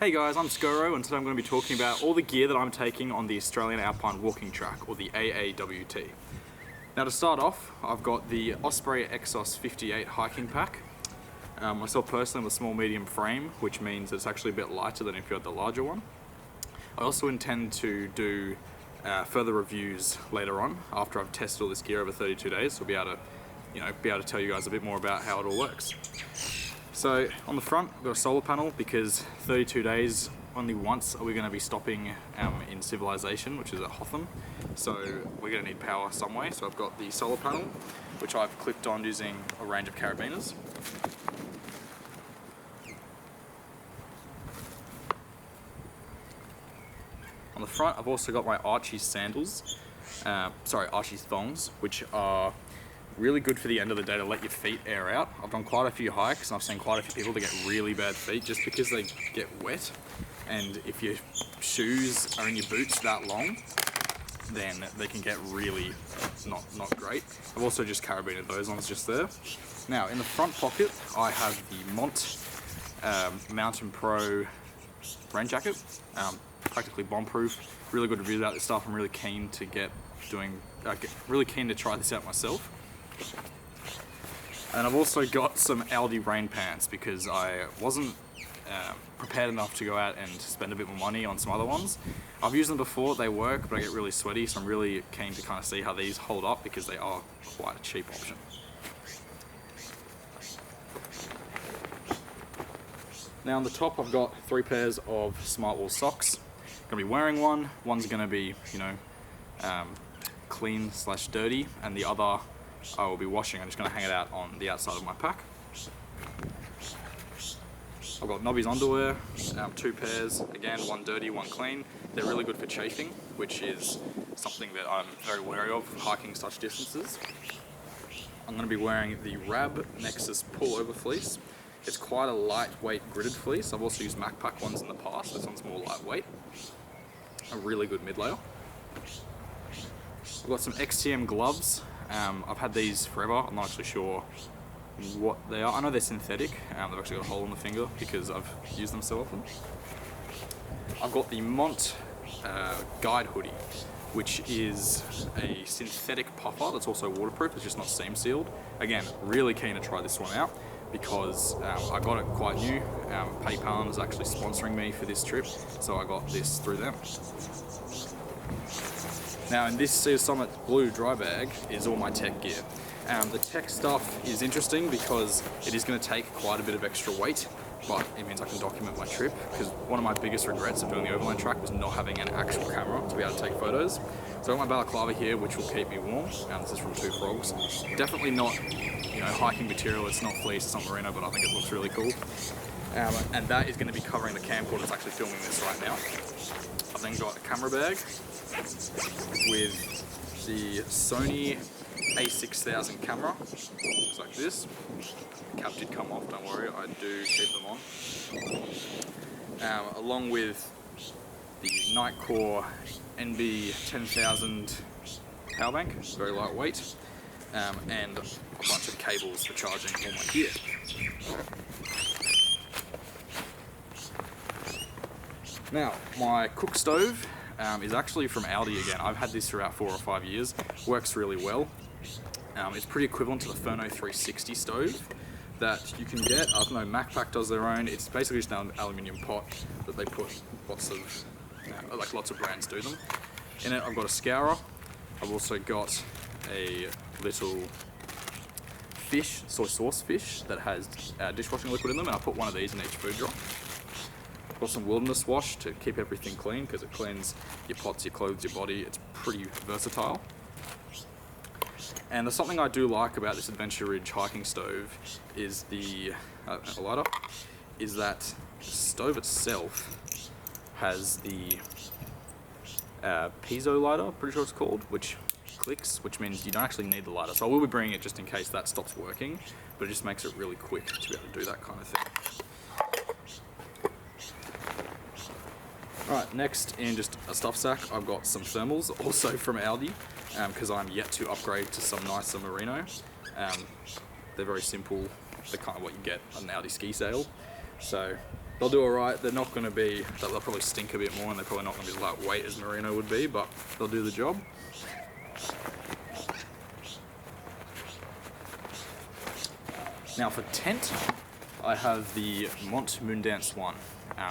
Hey guys, I'm Skoro and today I'm going to be talking about all the gear that I'm taking on the Australian Alpine Walking Track, or the AAWT. Now to start off, I've got the Osprey Exos 58 hiking pack. Myself personally, I'm a small medium frame, which means it's actually a bit lighter than if you had the larger one. I also intend to do further reviews later on after I've tested all this gear over 32 days, so I'll be able to tell you guys a bit more about how it all works. So on the front, I've got a solar panel because 32 days, only once are we going to be stopping in civilization, which is at Hotham. So we're going to need power some way. So I've got the solar panel, which I've clipped on using a range of carabiners. On the front, I've also got my Archie sandals, Archie thongs, which are really good for the end of the day to let your feet air out. I've done quite a few hikes and I've seen quite a few people that get really bad feet just because they get wet, and if your shoes are in your boots that long, then they can get really not great. I've also just carabined those ones just there. Now in the front pocket I have the Mont Mountain Pro rain jacket, practically bomb proof. Really good reviews about this stuff. I'm really keen to try this out myself. And I've also got some Aldi rain pants because I wasn't prepared enough to go out and spend a bit more money on some other ones. I've used them before, they work, but I get really sweaty, so I'm really keen to kind of see how these hold up because they are quite a cheap option. Now on the top I've got 3 pairs of Smartwool socks. I'm going to be wearing one, one's going to be, clean/dirty, and the other I will be washing. I'm just going to hang it out on the outside of my pack. I've got Nobby's underwear, 2 pairs, again, one dirty, one clean. They're really good for chafing, which is something that I'm very wary of hiking such distances. I'm going to be wearing the Rab Nexus pullover fleece. It's quite a lightweight gridded fleece. I've also used MacPack ones in the past. This one's more lightweight. A really good mid-layer. I've got some XTM gloves. I've had these forever. I'm not actually sure what they are. I know they're synthetic. They've actually got a hole in the finger because I've used them so often. I've got the Mont Guide hoodie, which is a synthetic puffer that's also waterproof. It's just not seam sealed. Again, really keen to try this one out because I got it quite new. PayPal is actually sponsoring me for this trip, so I got this through them. Now in this Sea Summit blue dry bag is all my tech gear. The tech stuff is interesting because it is going to take quite a bit of extra weight, but it means I can document my trip, because one of my biggest regrets of doing the overland track was not having an actual camera to be able to take photos. So I've got my balaclava here, which will keep me warm. This is from Two Frogs. Definitely not hiking material, it's not fleece, it's not merino, but I think it looks really cool. And that is going to be covering the camcorder that's actually filming this right now. I've then got a camera bag with the Sony a6000 camera. Looks like this. The cap did come off, don't worry, I do keep them on. Along with the Nightcore NB10000 power bank, very lightweight, and a bunch of cables for charging all my gear. Now, my cook stove is actually from Aldi again. I've had this for about 4 or 5 years. Works really well. It's pretty equivalent to the Furno 360 stove that you can get. I know MacPack does their own. It's basically just an aluminium pot that they put lots of brands do them. In it I've got a scourer. I've also got a little fish, soy sauce fish, that has dishwashing liquid in them, and I put one of these in each food drop. I've got some wilderness wash to keep everything clean because it cleans your pots, your clothes, your body. It's pretty versatile. And there's something I do like about this Adventure Ridge hiking stove is the lighter, is that the stove itself has the piezo lighter, pretty sure it's called, which clicks, which means you don't actually need the lighter. So I will be bringing it just in case that stops working, but it just makes it really quick to be able to do that kind of thing. Alright, next in just a stuff sack, I've got some thermals, also from Aldi, because I'm yet to upgrade to some nicer merino. They're very simple, they're kind of what you get at an Aldi ski sale. So They'll do alright. They're not going to be, they'll probably stink a bit more, and they're probably not going to be as lightweight as merino would be, but they'll do the job. Now for tent, I have the Mont Moondance 1.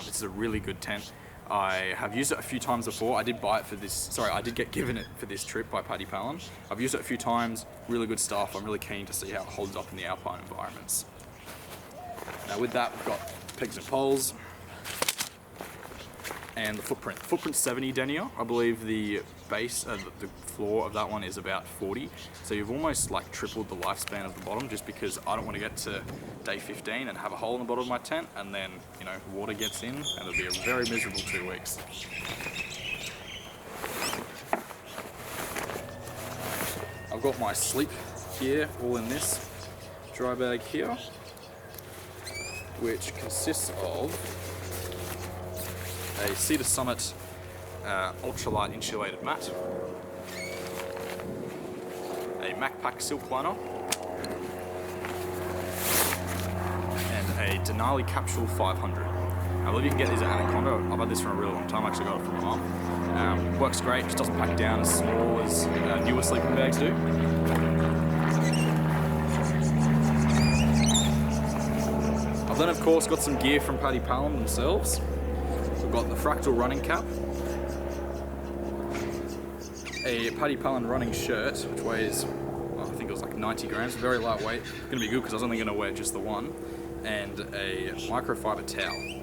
This is a really good tent. I have used it a few times before. I did buy it for this, sorry, I did get given it for this trip by Paddy Palin. I've used it a few times, really good stuff. I'm really keen to see how it holds up in the alpine environments. Now with that, we've got pegs and poles, and the footprint. Footprint 70 denier. I believe the base, the floor of that one is about 40. So you've almost like tripled the lifespan of the bottom, just because I don't want to get to day 15 and have a hole in the bottom of my tent, and then, you know, water gets in, and it'll be a very miserable 2 weeks. I've got my sleep gear all in this dry bag here, which consists of a Cedar Summit ultralight insulated mat, a MacPack silk liner, and a Denali Capsule 500. I believe you can get these at Anaconda. I've had this for a really long time. I actually got it from my mum. Works great, just doesn't pack down as small as newer sleeping bags do. I've then of course got some gear from Paddy Palin themselves. We've got the Fractal running cap, a Paddy Palin running shirt, which weighs, well, I think it was like 90 grams, very lightweight. Gonna be good because I was only gonna wear just the one, and a microfiber towel.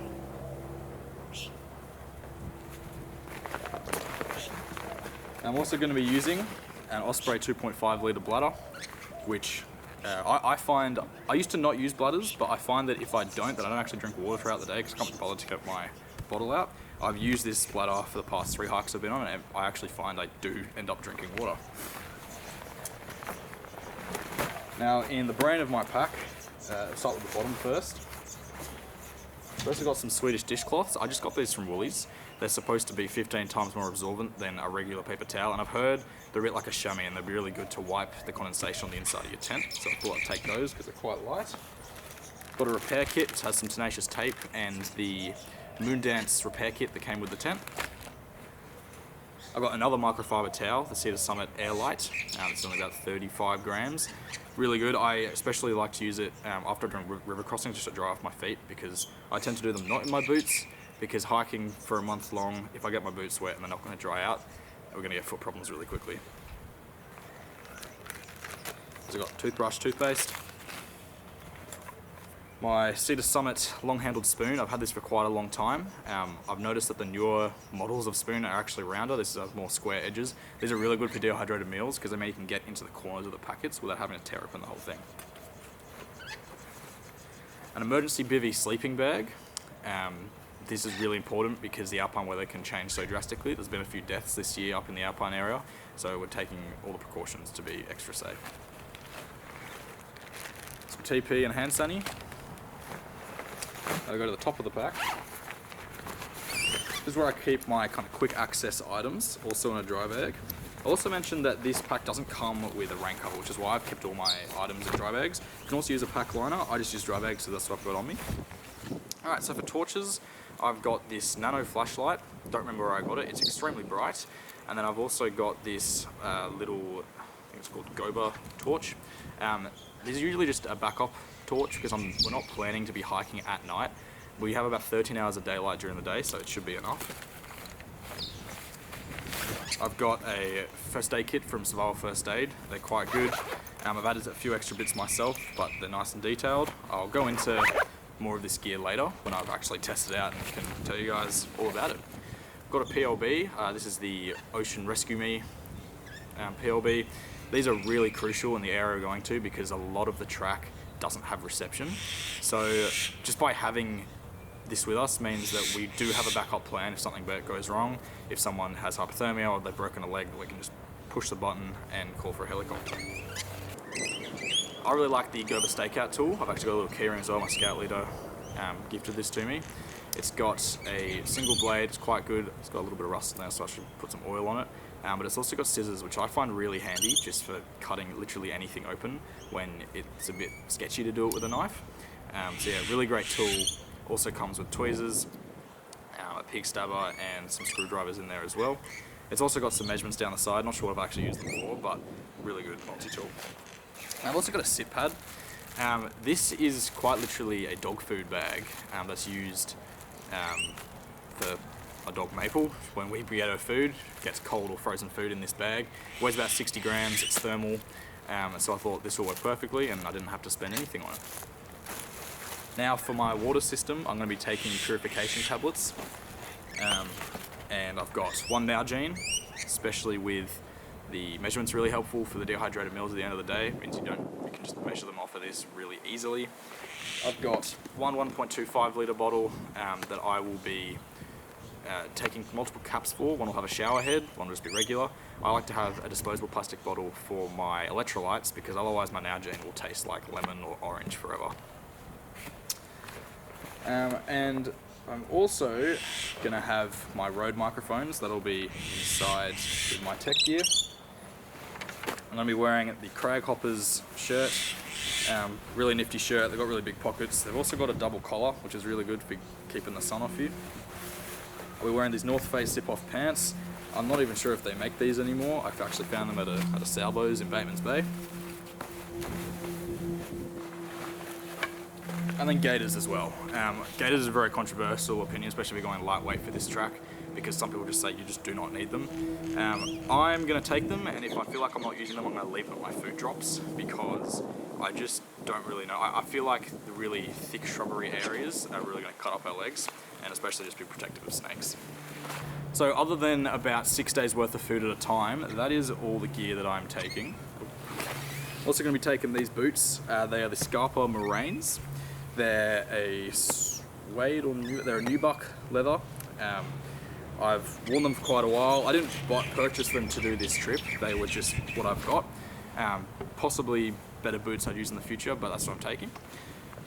I'm also going to be using an Osprey 2.5 litre bladder, which I find, I used to not use bladders, but I find that if I don't actually drink water throughout the day because I can't be bothered to get my bottle out. I've used this bladder for the past 3 hikes I've been on, and I actually find I do end up drinking water. Now in the brain of my pack, start with the bottom first. First I've got some Swedish dishcloths. I just got these from Woolies. They're supposed to be 15 times more absorbent than a regular paper towel, and I've heard they're a bit like a chamois and they'd be really good to wipe the condensation on the inside of your tent, so I thought I'd take those because they're quite light. Got a repair kit, it has some tenacious tape and the Moondance repair kit that came with the tent. I've got another microfiber towel, the Cedar Summit Airlight. It's only about 35 grams. Really good. I especially like to use it after doing river crossings just to dry off my feet, because I tend to do them not in my boots, because hiking for a month long, if I get my boots wet and they're not going to dry out, we're going to get foot problems really quickly. So I've got toothbrush, toothpaste. My Cedar Summit long-handled spoon, I've had this for quite a long time. I've noticed that the newer models of spoon are actually rounder. This has more square edges. These are really good for dehydrated meals because they mean you can get into the corners of the packets without having to tear open the whole thing. An emergency bivvy sleeping bag. This is really important because the alpine weather can change so drastically. There's been a few deaths this year up in the alpine area, so we're taking all the precautions to be extra safe. Some TP and hand sani. I'll go to the top of the pack. This is where I keep my kind of quick access items, also in a dry bag. I also mentioned that this pack doesn't come with a rain cover, which is why I've kept all my items in dry bags. You can also use a pack liner. I just use dry bags, so that's what I've got on me. Alright, so for torches, I've got this nano flashlight. Don't remember where I got it. It's extremely bright. And then I've also got this little, I think it's called Goba torch. This is usually just a backup torch because we're not planning to be hiking at night. We have about 13 hours of daylight during the day, so it should be enough. I've got a first aid kit from Survival First Aid. They're quite good. I've added a few extra bits myself, but they're nice and detailed. I'll go into more of this gear later when I've actually tested it out and can tell you guys all about it. I've got a PLB. This is the Ocean Rescue Me PLB. These are really crucial in the area we're going to because a lot of the track doesn't have reception. So just by having this with us means that we do have a backup plan if something goes wrong. If someone has hypothermia or they've broken a leg, we can just push the button and call for a helicopter. I really like the Gerber stakeout tool. I've actually got a little keyring as well. My scout leader gifted this to me. It's got a single blade, it's quite good. It's got a little bit of rust in there, so I should put some oil on it. But it's also got scissors, which I find really handy just for cutting literally anything open when it's a bit sketchy to do it with a knife. So yeah, really great tool. Also comes with tweezers, a pig stabber, and some screwdrivers in there as well. It's also got some measurements down the side. Not sure what I've actually used them for, but really good multi-tool. I've also got a sit pad. This is quite literally a dog food bag that's used for a dog Maple. When we get her food, gets cold or frozen food in this bag. It weighs about 60 grams, it's thermal, so I thought this will work perfectly and I didn't have to spend anything on it. Now for my water system, I'm going to be taking purification tablets, and I've got one Nalgene, especially with the measurements really helpful for the dehydrated meals at the end of the day. It means you can just measure them off of this really easily. I've got one 1.25 litre bottle that I will be taking multiple caps for. One will have a shower head, one will just be regular. I like to have a disposable plastic bottle for my electrolytes because otherwise my Nalgene will taste like lemon or orange forever. And I'm also going to have my Rode microphones that'll be inside with my tech gear. I'm going to be wearing the Crag Hoppers shirt, really nifty shirt. They've got really big pockets. They've also got a double collar, which is really good for keeping the sun off you. I'll be wearing these North Face zip-off pants. I'm not even sure if they make these anymore. I've actually found them at a Salvo's in Bateman's Bay. And then gaiters as well. Gaiters is a very controversial opinion, especially if you're going lightweight for this track, because some people just say you just do not need them. I'm going to take them, and if I feel like I'm not using them, I'm going to leave them at my food drops, because I just don't really know. I feel like the really thick shrubbery areas are really going to cut up our legs, and especially just be protective of snakes. So other than about 6 days worth of food at a time, that is all the gear that I'm taking. Also going to be taking these boots. They are the Scarpa Moraines. They're a suede or they're a nubuck leather. I've worn them for quite a while. I didn't purchase them to do this trip. They were just what I've got. Possibly better boots I'd use in the future, but that's what I'm taking.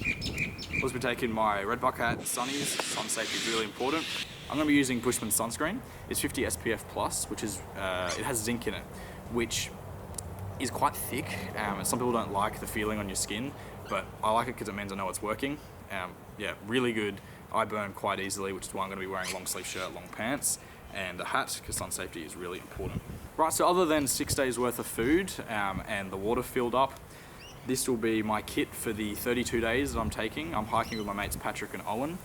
I'll also be taking my red bucket hat, sunnies. Sun safety is really important. I'm going to be using Bushman sunscreen. It's 50 SPF+, which is it has zinc in it, which is quite thick, and some people don't like the feeling on your skin, but I like it because it means I know it's working. Yeah, really good. I burn quite easily, which is why I'm going to be wearing long sleeve shirt, long pants, and a hat, because sun safety is really important. Right, so other than 6 days worth of food and the water filled up, this will be my kit for the 32 days that I'm taking. I'm hiking with my mates Patrick and Owen.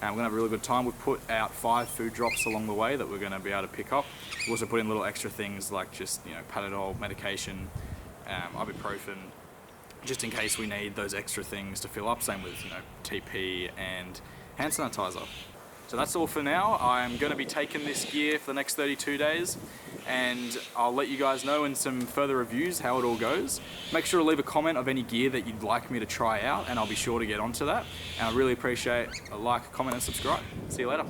We're going to have a really good time. We've put out 5 food drops along the way that we're going to be able to pick up. We've also put in little extra things like just, Panadol, medication, ibuprofen, just in case we need those extra things to fill up. Same with, TP and hand sanitizer. So that's all for now. I'm going to be taking this gear for the next 32 days, and I'll let you guys know in some further reviews how it all goes. Make sure to leave a comment of any gear that you'd like me to try out, and I'll be sure to get onto that. And I really appreciate a like, comment, and subscribe. See you later.